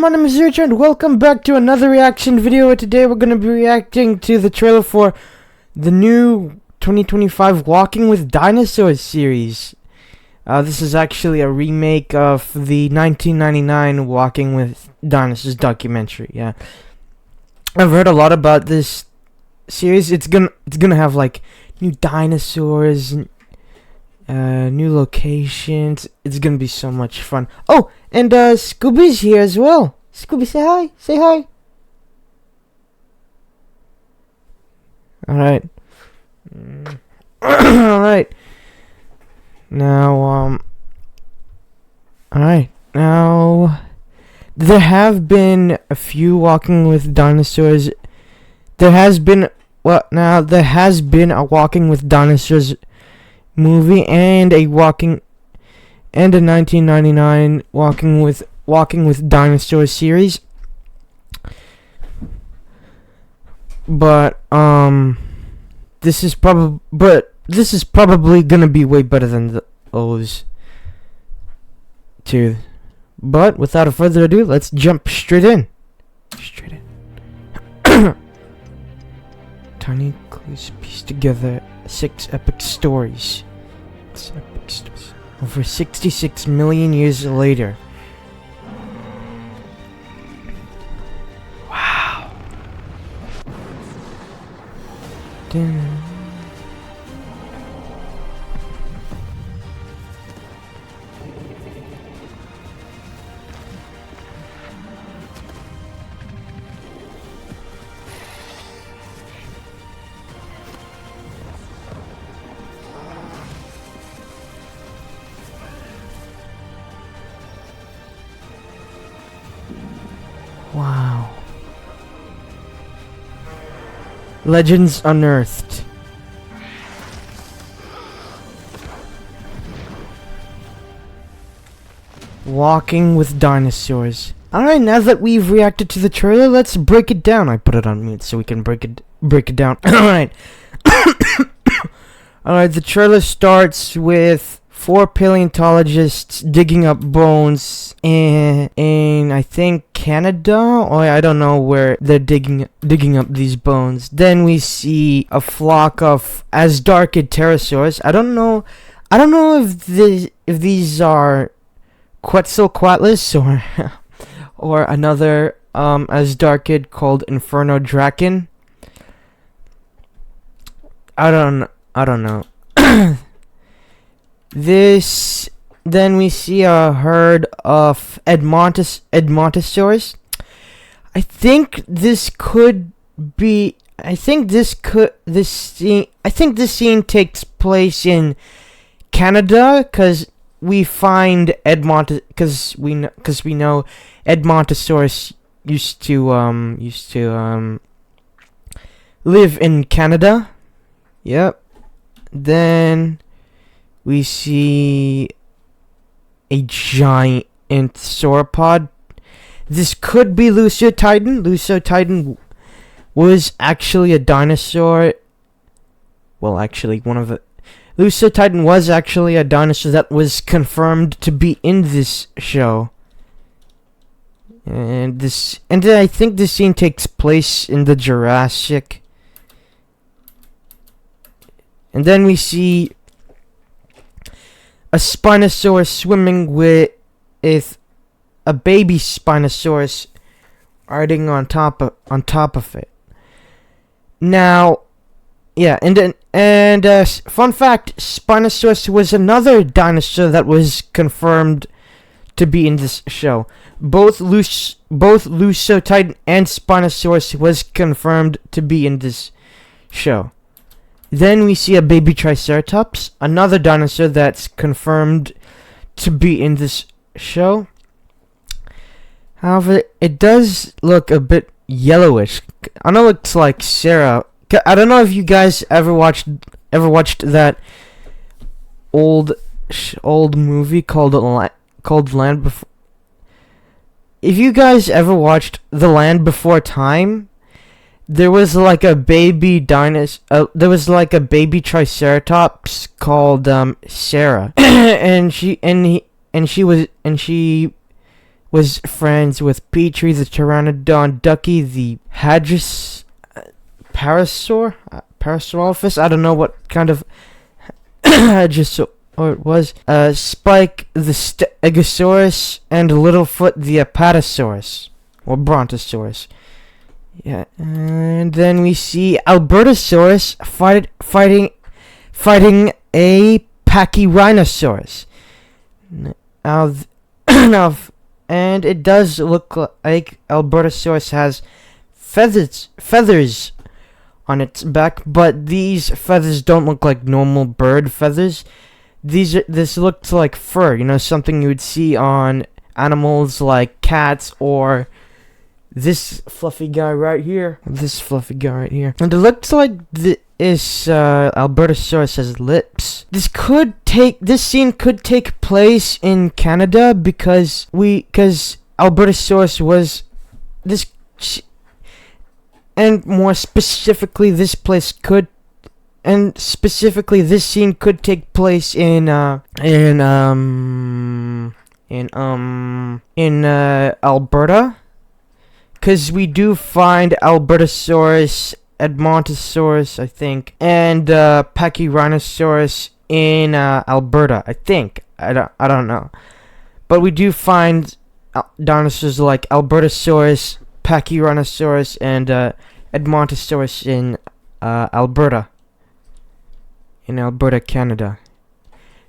everyone, my name is Richard and welcome back to another reaction video. Today we're going to be reacting to the trailer for the new 2025 Walking with Dinosaurs series. This is actually a remake of the 1999 Walking with Dinosaurs documentary. Yeah, I've heard a lot about this series. It's gonna have like new dinosaurs and new locations. It's gonna be so much fun. Oh, and Scooby's here as well. Scooby, say hi. Say hi. Alright. Alright. Now, Alright. Now, there have been a few Walking with Dinosaurs. There has been a Walking with Dinosaurs movie and a 1999 Walking with Dinosaurs series, but this is probably gonna be way better than those two. But without further ado, let's jump straight in. Tiny clues pieced together 6 epic stories. Over 66 million years later. Wow. Wow. Legends unearthed. Walking with Dinosaurs. Alright, now that we've reacted to the trailer, let's break it down. I put it on mute so we can break it down. Alright. Alright, the trailer starts with 4 paleontologists digging up bones in I think Canada, or I don't know where they're digging up these bones. Then we see a flock of Asdarkid pterosaurs. I don't know if these are Quetzalcoatlus or another Asdarkid called Inferno Draken. I don't know. Then we see a herd of Edmontosaurs. I think this scene takes place in Canada, because we find because we know Edmontosaurus used to live in Canada. Yep. Then we see a giant sauropod. This could be Lusotitan. Lusotitan was actually a dinosaur. Well, actually, Lusotitan was actually a dinosaur that was confirmed to be in this show. And I think this scene takes place in the Jurassic. And then we see a Spinosaurus swimming with a baby Spinosaurus riding on top of it. Now, yeah, and fun fact: Spinosaurus was another dinosaur that was confirmed to be in this show. Both Lusotitan and Spinosaurus was confirmed to be in this show. Then we see a baby Triceratops, another dinosaur that's confirmed to be in this show. However, it does look a bit yellowish. I know it looks like Sarah. I don't know if you guys ever watched that old movie called Land Before. If you guys ever watched The Land Before Time, there was like a baby there was like a baby Triceratops called Sarah, and she was friends with Petrie, the pteranodon, Ducky, the Hadris, Parasaurolophus. I don't know what kind of Hadrosaur it was. Spike, the Stegosaurus, and Littlefoot, the Apatosaurus, or Brontosaurus. Yeah, and then we see Albertosaurus fighting a Pachyrhinosaurus. Now, and it does look like Albertosaurus has feathers on its back, but these feathers don't look like normal bird feathers. This looks like fur, something you would see on animals like cats or this fluffy guy right here. And it looks like this Albertosaurus has lips. This scene could take place in Canada because Albertosaurus was this, and more specifically, this scene could take place in Alberta, because we do find Albertosaurus, Edmontosaurus, I think, and Pachyrhinosaurus in Alberta, I think. I don't know, but we do find dinosaurs like Albertosaurus, Pachyrhinosaurus, and Edmontosaurus in Alberta, Canada.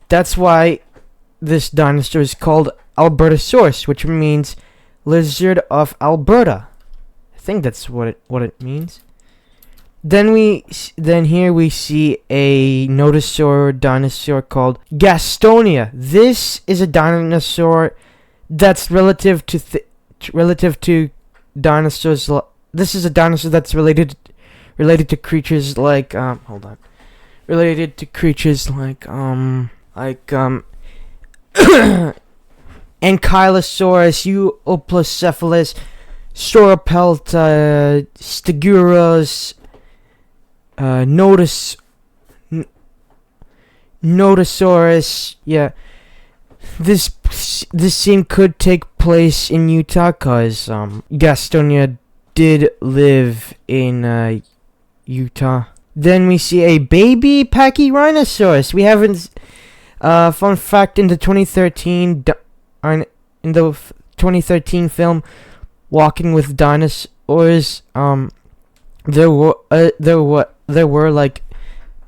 That's why this dinosaur is called Albertosaurus, which means lizard of Alberta. I think that's what it means. Then here we see a nodosaur dinosaur called Gastonia. This is a dinosaur that's relative to dinosaurs. This is a dinosaur that's related to creatures like related to creatures like Ankylosaurus, Euoplocephalus, Sauropelta, Stegosaurus, Nodosaurus. Yeah, this scene could take place in Utah, cause Gastonia did live in Utah. Then we see a baby Pachyrhinosaurus. We haven't. Fun fact: in the 2013 film Walking with Dinosaurs, there were like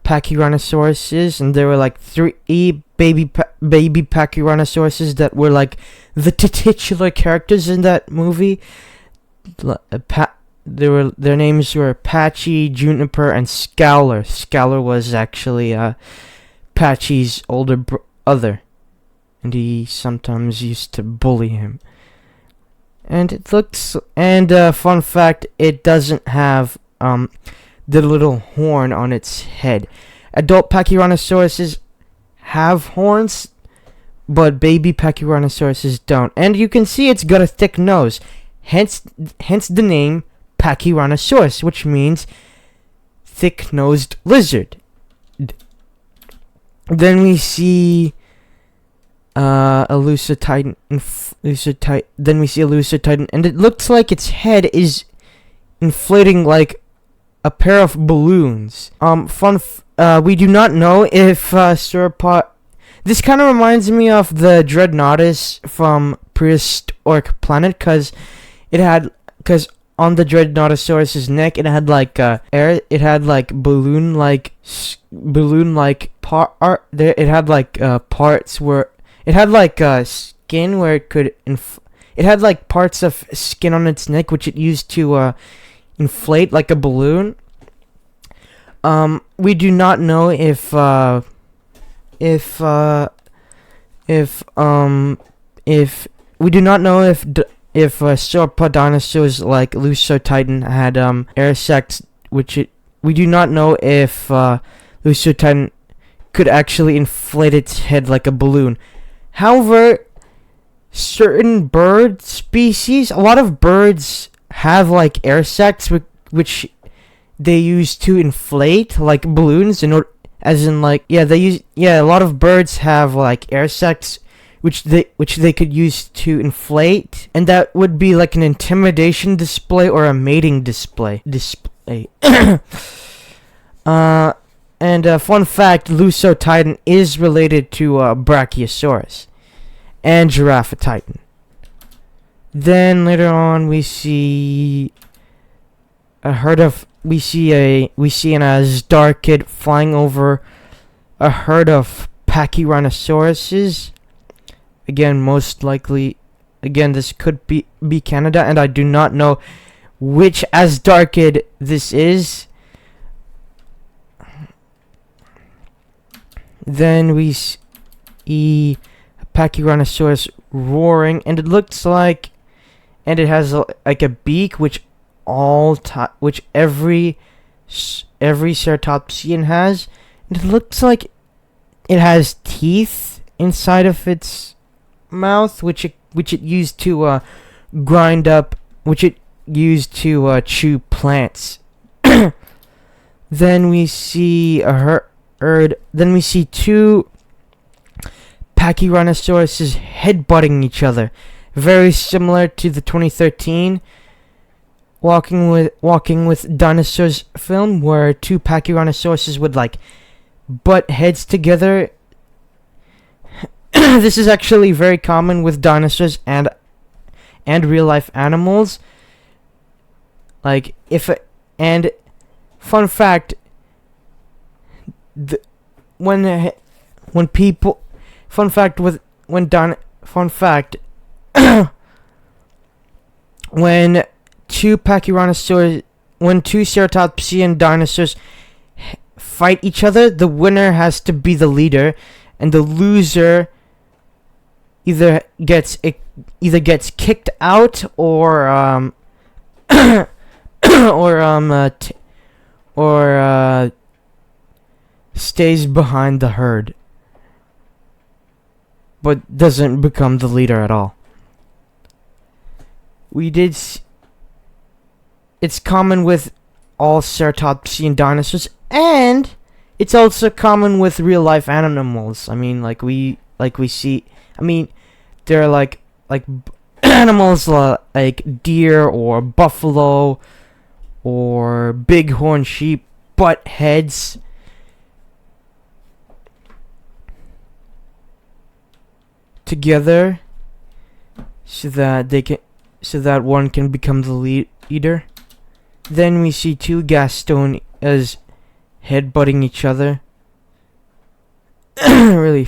Pachyrhinosauruses, and there were like 3 baby Pachyrhinosauruses that were like the titular characters in that movie. Their names were Patchy, Juniper, and Scowler. Scowler was actually Patchy's older brother, and he sometimes used to bully him. And fun fact, it doesn't have the little horn on its head. Adult Pachyrhinosauruses have horns, but baby Pachyrhinosauruses don't. And you can see it's got a thick nose, hence the name Pachyrhinosaurus, which means thick-nosed lizard. Then we see Elusotitan. Then we see Elusotitan, and it looks like its head is inflating like a pair of balloons. We do not know if sauropod. This kind of reminds me of the Dreadnoughtus from Prehistoric Planet, because on the Dreadnoughtosaurus's neck, it had like it had like balloon like part there. It had like parts where it had like skin where it could it had like parts of skin on its neck which it used to inflate like a balloon. We do not know if sauropod dinosaurs like Elusotitan had air sacs, we do not know if Elusotitan could actually inflate its head like a balloon. However, certain bird species, a lot of birds have like air sacs which they use to inflate like balloons a lot of birds have like air sacs which they could use to inflate, and that would be like an intimidation display or a mating display. And fun fact, Lussotitan is related to Brachiosaurus and Giraffatitan. Then later on we see an Azdarchid flying over a herd of Pachyrhinosaurus. Again, most likely, this could be Canada, and I do not know which Azdarchid this is. Then we see Pachyrhinosaurus roaring, and it looks like, and it has like a beak, which every ceratopsian has. And it looks like it has teeth inside of its mouth, which it used to grind up, which it used to chew plants. Then we see Then we see two Pachyrhinosaurus headbutting each other, very similar to the 2013 Walking with Dinosaurs film, where two Pachyrhinosaurus would like butt heads together. This is actually very common with dinosaurs and real life animals. Like and fun fact, when two ceratopsian dinosaurs fight each other, the winner has to be the leader, and the loser either gets kicked out or stays behind the herd, but doesn't become the leader at all. It's common with all ceratopsian dinosaurs, and it's also common with real life animals. I mean, like we see. I mean, there are like animals like deer or buffalo or bighorn sheep butt heads together so that one can become the leader. Then we see two Gastonias headbutting each other. Really,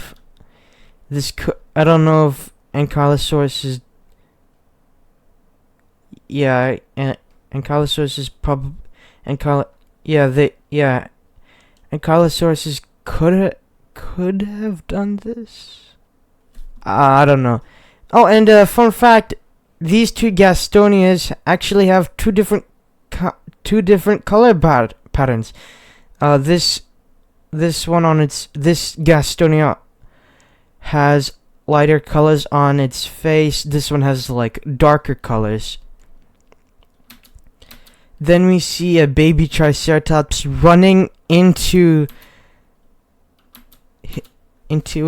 I don't know if Ankylosaurus is. Yeah, Ankylosaurus is probably Ankylosaurus could have done this. I don't know. Oh, and fun fact: these two Gastonias actually have two different color patterns. This Gastonia has lighter colors on its face. This one has like darker colors. Then we see a baby Triceratops running into its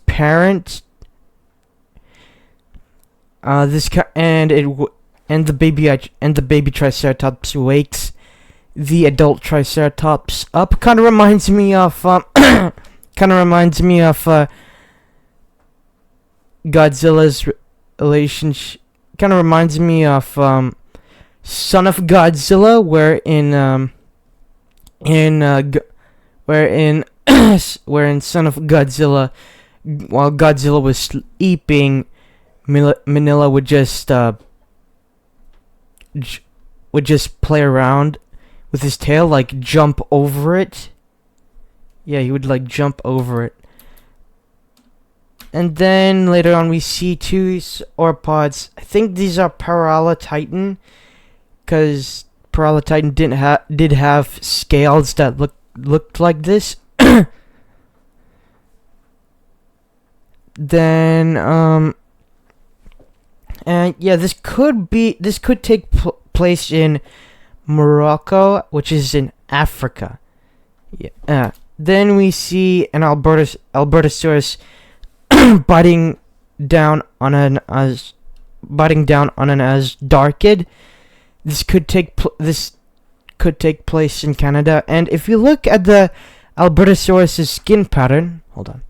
parent. And the baby Triceratops wakes the adult Triceratops up. Kind of reminds me of Godzilla's relationship. Kind of reminds me of Son of Godzilla, wherein Son of Godzilla, while Godzilla was sleeping, Manila would just play around with his tail, like jump over it. Yeah, he would like jump over it. And then later on we see two sauropods. I think these are Paralotitan, because Paralotitan did have scales that looked like this. Then and yeah, this could take place in Morocco, which is in Africa. Yeah. Then we see an Albertosaurus biting down on an Asdarkid. This could take place in Canada, and if you look at the Albertosaurus' skin pattern, hold on.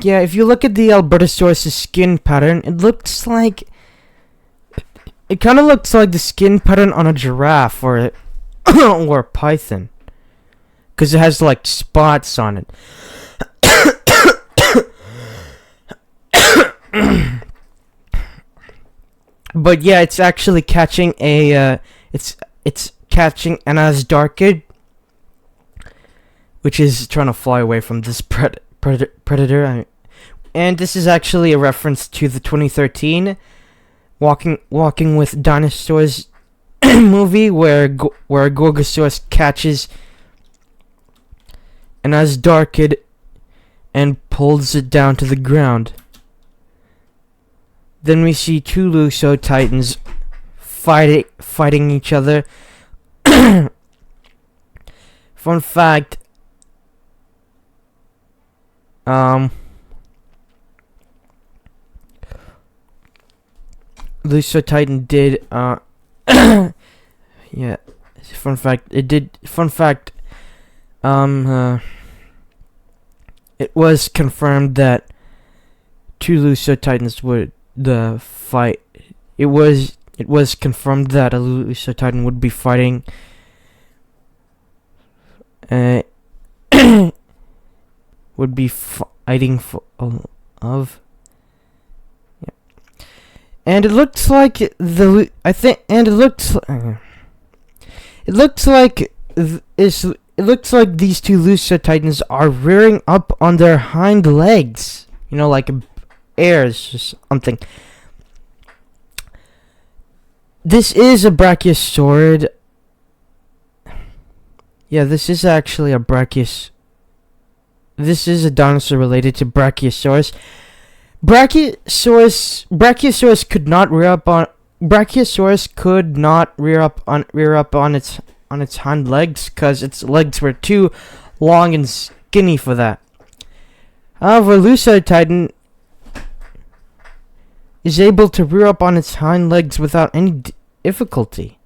Yeah, if you look at the Albertosaurus' skin pattern, it kind of looks like the skin pattern on a giraffe or or a python, because it has like spots on it. But yeah, it's actually catching it's catching an Asdarkid, which is trying to fly away from this predator. And this is actually a reference to the 2013 Walking with Dinosaurs movie, where Gorgosaurus catches an Asdarkid and pulls it down to the ground. Then we see two Luso Titans fighting each other. Fun fact, Luso Titan did, yeah, fun fact, it was confirmed that two Luso Titans would fight. It was confirmed that a Luso Titan would be fighting of. And it looks like it looks like these two Luso Titans are rearing up on their hind legs, like heirs or something. This is a brachiosaurid. Yeah, this is actually a This is a dinosaur related to Brachiosaurus. Brachiosaurus could not rear up on its hind legs because its legs were too long and skinny for that. However, Lusotitan is able to rear up on its hind legs without any difficulty.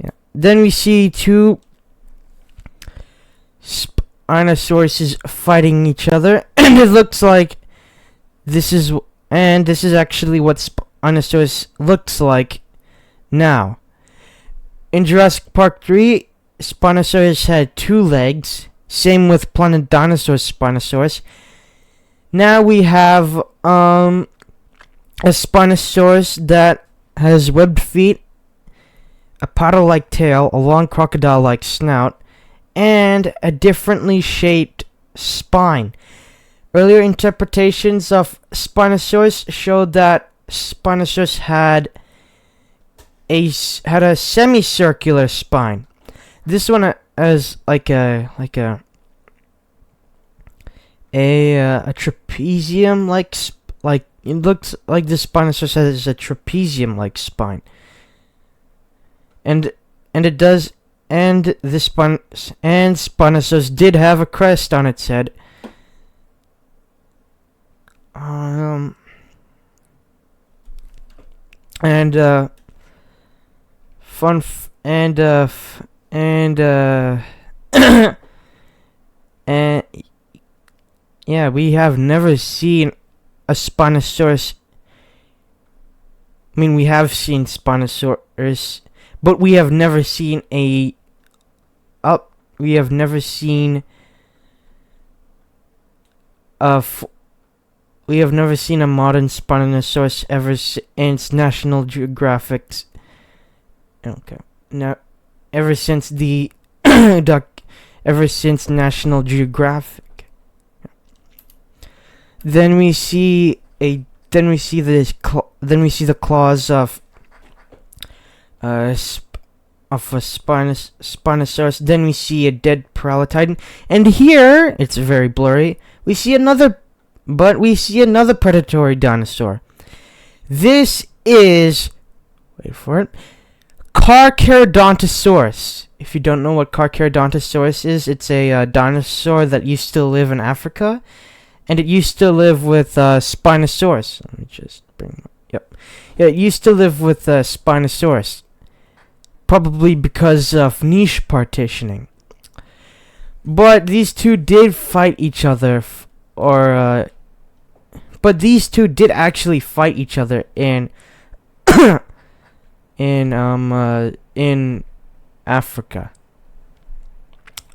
Yeah. Then we see two Spinosauruses fighting each other, and it looks like this is actually what Spinosaurus looks like now. In Jurassic Park 3, Spinosaurus had 2 legs. Same with Planet Dinosaur Spinosaurus. Now we have a Spinosaurus that has webbed feet, a paddle-like tail, a long crocodile-like snout, and a differently shaped spine. Earlier interpretations of Spinosaurus showed that Spinosaurus had a semicircular spine. This one has like a trapezium like it looks like the Spinosaurus has a trapezium like spine. And Spinosaurus did have a crest on its head. And yeah, we have never seen a Spinosaurus. I mean, we have seen Spinosaurus, but we have never seen a modern Spinosaurus ever since National Geographic's. Okay, now ever since National Geographic. Then we see the claws of a Spinosaurus. Then we see a dead Paralotitan, and here it's very blurry. We see another predatory dinosaur. This is Wait for it. Carcharodontosaurus. If you don't know what Carcharodontosaurus is, it's a dinosaur that used to live in Africa, and it used to live with Spinosaurus. Let me just bring. Yep. Yeah, it used to live with Spinosaurus, probably because of niche partitioning. But these two did fight each other, but these two did actually fight each other in in Africa.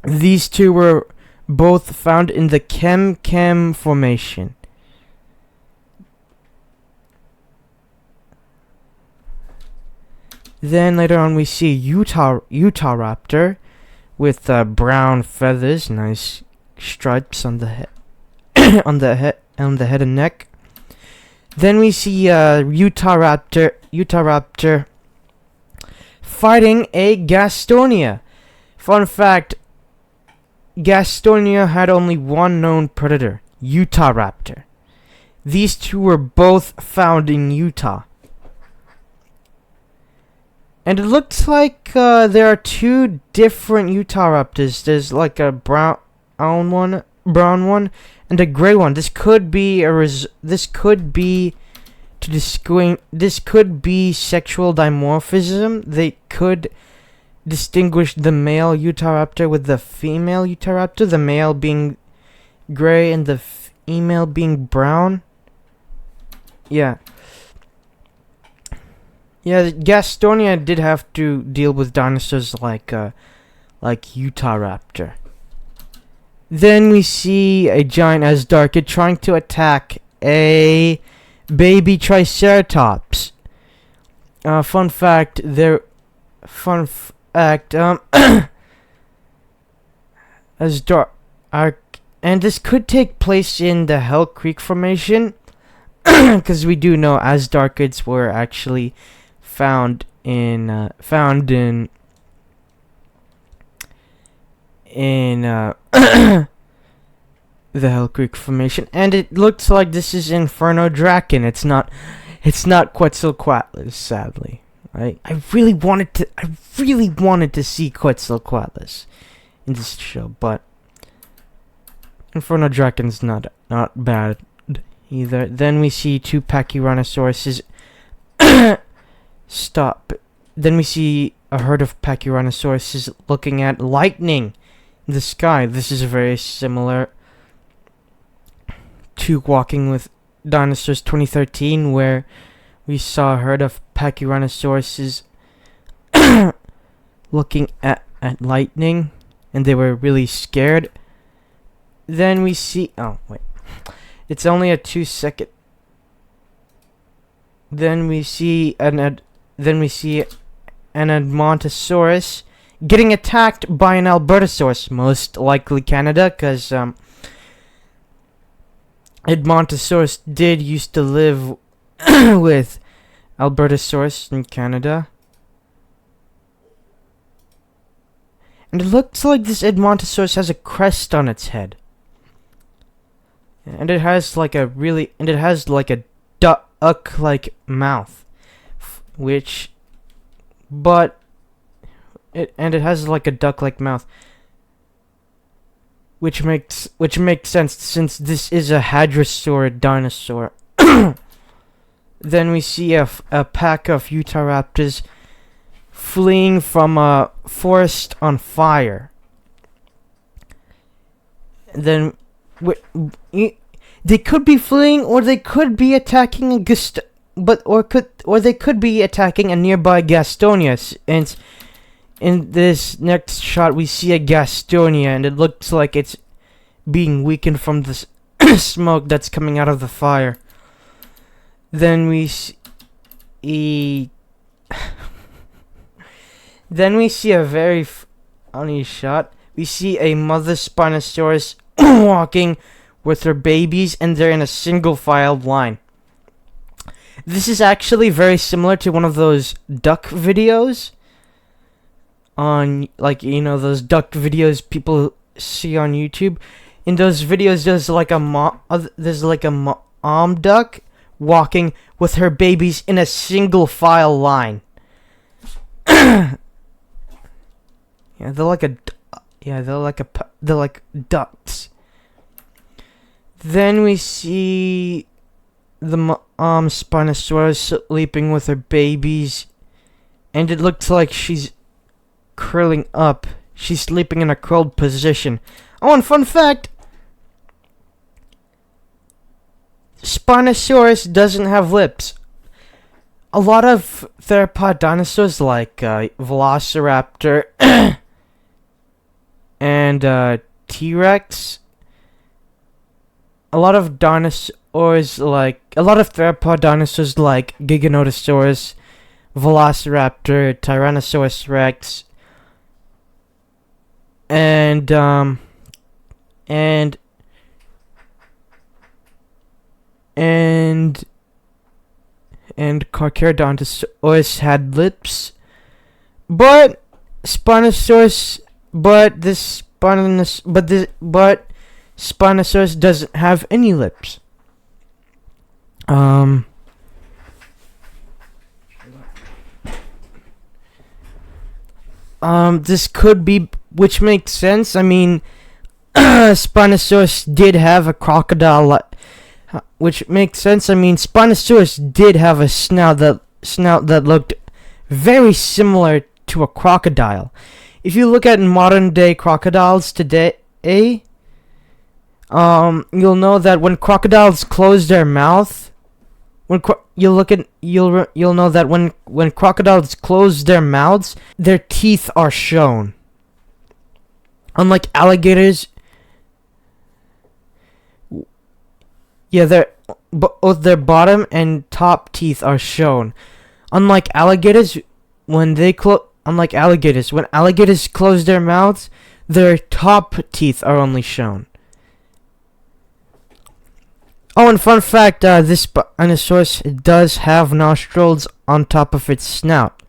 These two were both found in the Kem Formation. Then later on we see Utah raptor with brown feathers, nice stripes on the head, on the head and neck. Then we see Utah raptor fighting a Gastonia. Fun fact: Gastonia had only one known predator, Utah raptor. These two were both found in Utah. And it looks like there are two different Utah raptors. There's like a brown one, and a gray one. This could be sexual dimorphism. They could distinguish the male Utah raptor with the female Utah raptor, the male being gray and the female being brown. Yeah. Yeah, Gastonia did have to deal with dinosaurs like Utah raptor. Then we see a giant Asdarchid trying to attack a baby Triceratops. Fun fact, and this could take place in the Hell Creek Formation, because we do know Asdarchids were actually found in the Hell Creek Formation, and it looks like this is Inferno Draken. It's not Quetzalcoatlus, sadly. I really wanted to see Quetzalcoatlus in this show, but Inferno Draken's not bad either. Then we see two Pachyrhinosaurus stop. Then we see a herd of Pachyrhinosaurus looking at lightning in the sky. This is very similar to Walking with Dinosaurs 2013, where we saw a herd of Pachyrhinosaurus looking at lightning, and they were really scared. Then we see... Oh, wait. It's only a 2-second... Then we see an Edmontosaurus getting attacked by an Albertosaurus, most likely Canada, because Edmontosaurus did used to live with Albertosaurus in Canada. And it looks like this Edmontosaurus has a crest on its head. And it has like a duck-like mouth, it has like a duck-like mouth, which makes sense since this is a hadrosaurid dinosaur. Then we see a pack of Utah raptors fleeing from a forest on fire. Then they could be fleeing, or they could be attacking or they could be attacking a nearby Gastonia. And in this next shot, we see a Gastonia, and it looks like it's being weakened from the smoke that's coming out of the fire. Then we see a very funny shot. We see a mother Spinosaurus walking with her babies, and they're in a single filed line. This is actually very similar to one of those duck videos on, those duck videos people see on YouTube. In those videos, there's like a mom duck walking with her babies in a single file line. Yeah, they're like a. Yeah, they're like ducks. Then we see the Spinosaurus sleeping with her babies, and it looks like she's curling up. She's sleeping in a curled position. Oh, and fun fact, Spinosaurus doesn't have lips. A lot of theropod dinosaurs like Velociraptor and T-Rex, a lot of theropod dinosaurs like Giganotosaurus, Velociraptor, Tyrannosaurus Rex, and Carcharodontosaurus had lips, but Spinosaurus doesn't have any lips. This could be, which makes sense. I mean, Spinosaurus did have a crocodile, which makes sense. I mean, Spinosaurus did have a snout that looked very similar to a crocodile. If you look at modern day crocodiles today, you'll know that when crocodiles close their mouth, you'll know that when crocodiles close their mouths, their teeth are shown. Unlike alligators, both their bottom and top teeth are shown. Unlike alligators, when alligators close their mouths, their top teeth are only shown. Oh, and fun fact, this Spinosaurus does have nostrils on top of its snout.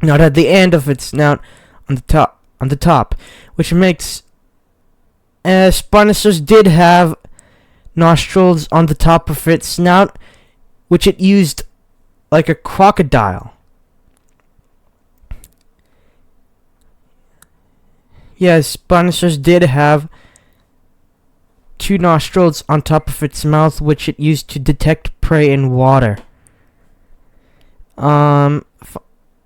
Not at the end of its snout, on the top. Which makes... Spinosaurus did have nostrils on the top of its snout, which it used like a crocodile. Yes, Spinosaurus did have two nostrils on top of its mouth, which it used to detect prey in water. And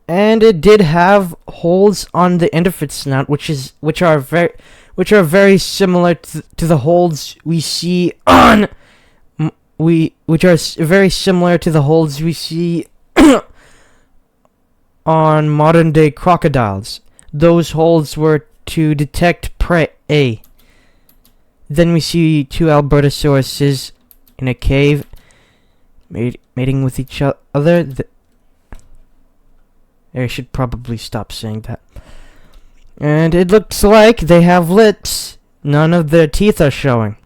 it did have holes on the end of its snout, which are very similar to the holes we see on on modern day crocodiles. Those holes were to detect prey. Then we see two Albertosauruses in a cave, mating with each other. I should probably stop saying that. And it looks like they have lips. None of their teeth are showing.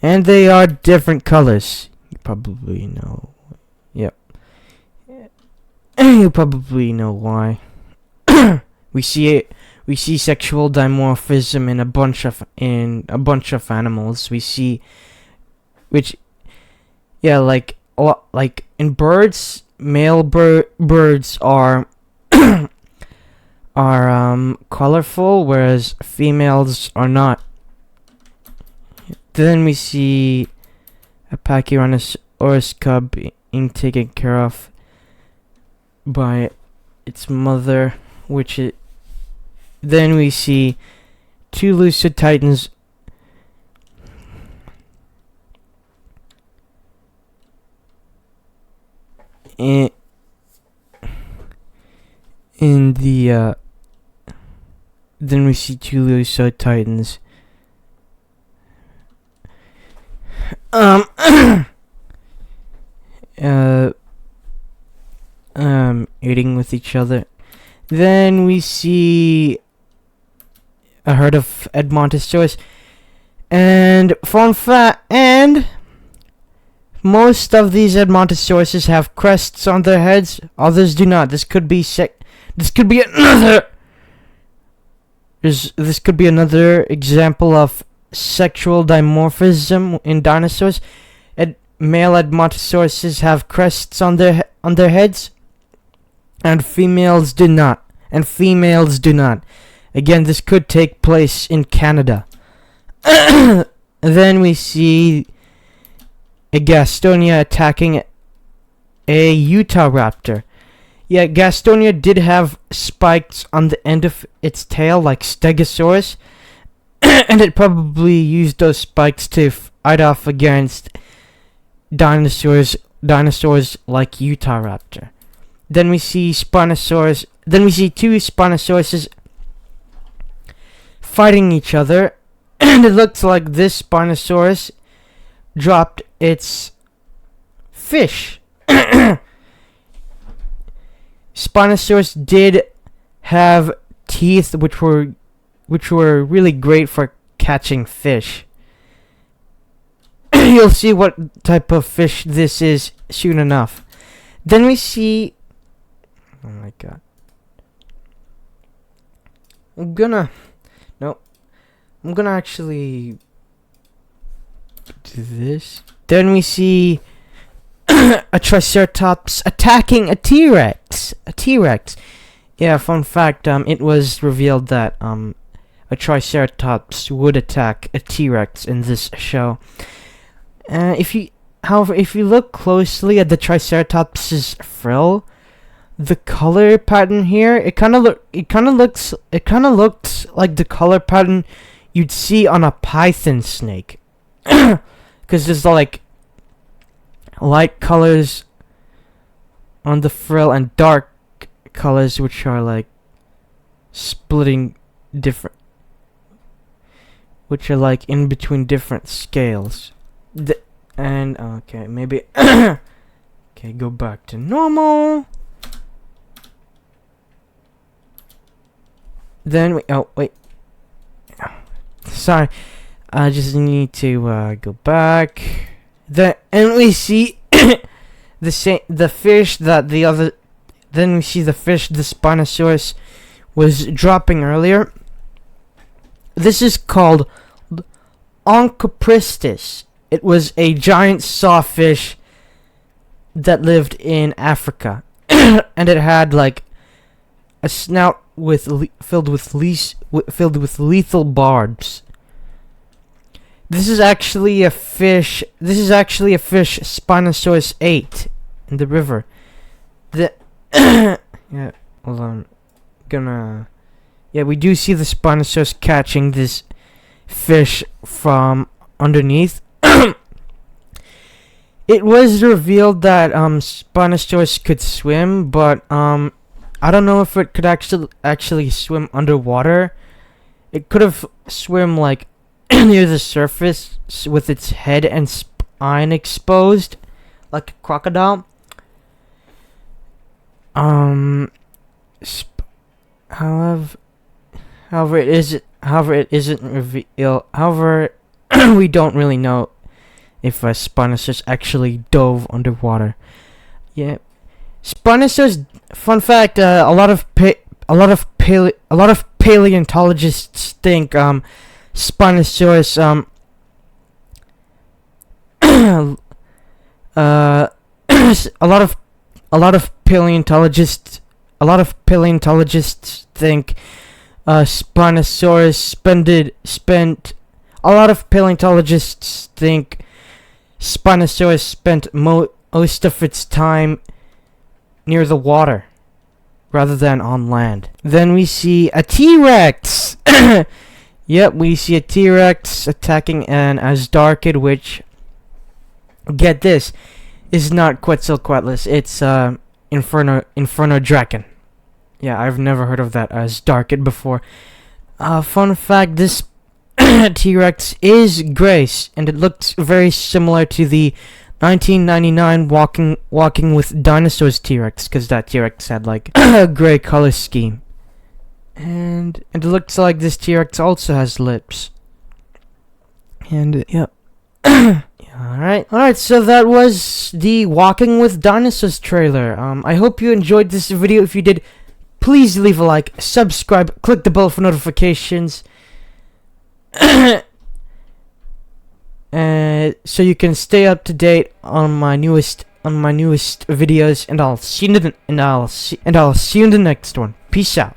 And they are different colors. You probably know. Yep. You probably know why. We see sexual dimorphism in a bunch of animals. We see, like in birds, male birds are colorful, whereas females are not. Then we see a Pachyrhinosaurus cub being taken care of by its mother, then we see two lucid titans in the then we see two lucid titans eating with each other. Then we see a herd of Edmontosaurus, and most of these Edmontosauruses have crests on their heads. Others do not. This could be another example of sexual dimorphism in dinosaurs. Male Edmontosauruses have crests on their heads, and females do not. And females do not. Again, this could take place in Canada. Then we see a Gastonia attacking a Utah raptor. Yeah, Gastonia did have spikes on the end of its tail like Stegosaurus, and it probably used those spikes to fight off against dinosaurs like Utah raptor. Then we see Spinosaurus. Then we see two Spinosauruses fighting each other, and it looks like this Spinosaurus dropped its fish. Spinosaurus did have teeth which were really great for catching fish. You'll see what type of fish this is soon enough. Then we see, oh my god, I'm gonna actually do this. Then we see a Triceratops attacking a T-Rex. Yeah, fun fact, it was revealed that a Triceratops would attack a T-Rex in this show. If you look closely at the Triceratops's frill, the color pattern here, it kind of looks like the color pattern you'd see on a python snake. Because there's like light colors on the frill and dark colors which are like splitting different, which are like in between different scales. And okay, maybe okay, go back to normal. Then sorry, I just need to go back. And we see the fish that the other. Then we see the fish the Spinosaurus was dropping earlier. This is called Onchopristis. It was a giant sawfish that lived in Africa, and it had like a snout filled with lethal barbs. This is actually a fish Spinosaurus ate in the river. Yeah, hold on. We do see the Spinosaurus catching this fish from underneath. It was revealed that Spinosaurus could swim, but I don't know if it could actually swim underwater. It could have swim like near the surface with its head and spine exposed, like a crocodile. However, it isn't revealed. However, we don't really know if a Spinosaurus actually dove underwater. Yeah, Spinosaurus. Fun fact: a lot of paleontologists think Spinosaurus a lot of paleontologists think Spinosaurus spent most of its time near the water rather than on land. Then we see a T-Rex. Yep, we see a T-Rex attacking an Asdarkid, which, get this, is not Quetzalcoatlus. It's Inferno Draken. Yeah, I've never heard of that Asdarkid before. Fun fact: this T-Rex is Grace, and it looks very similar to the 1999 Walking with Dinosaurs T-Rex, because that T-Rex had like a gray color scheme. And it looks like this T-Rex also has lips. And yep. Alright, so that was the Walking with Dinosaurs trailer. I hope you enjoyed this video. If you did, please leave a like, subscribe, click the bell for notifications. So you can stay up to date on my newest on my newest videos, and I'll see you in the next one. Peace out.